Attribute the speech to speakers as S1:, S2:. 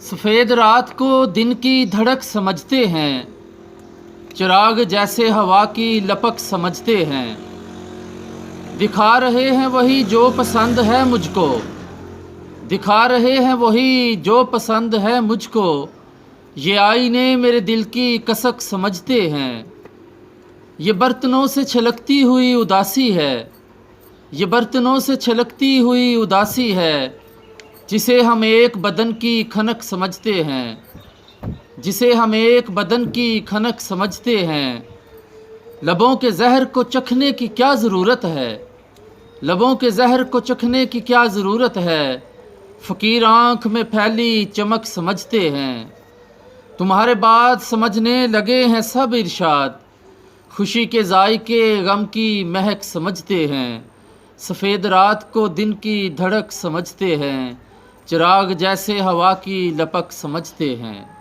S1: सफ़ेद रात को दिन की धड़क समझते हैं, चिराग जैसे हवा की लपक समझते हैं। दिखा रहे हैं वही जो पसंद है मुझको, दिखा रहे हैं वही जो पसंद है मुझको। ये आईने मेरे दिल की कसक समझते हैं। ये बर्तनों से छलकती हुई उदासी है, ये बर्तनों से छलकती हुई उदासी है, जिसे हम एक बदन की खनक समझते हैं, जिसे हम एक बदन की खनक समझते हैं। लबों के जहर को चखने की क्या ज़रूरत है, लबों के जहर को चखने की क्या ज़रूरत है। फ़कीर आँख में फैली चमक समझते हैं। तुम्हारे बाद समझने लगे हैं सब इरशाद, खुशी के जायके गम की महक समझते हैं। सफ़ेद रात को दिन की धड़क समझते हैं, चिराग जैसे हवा की लपक समझते हैं।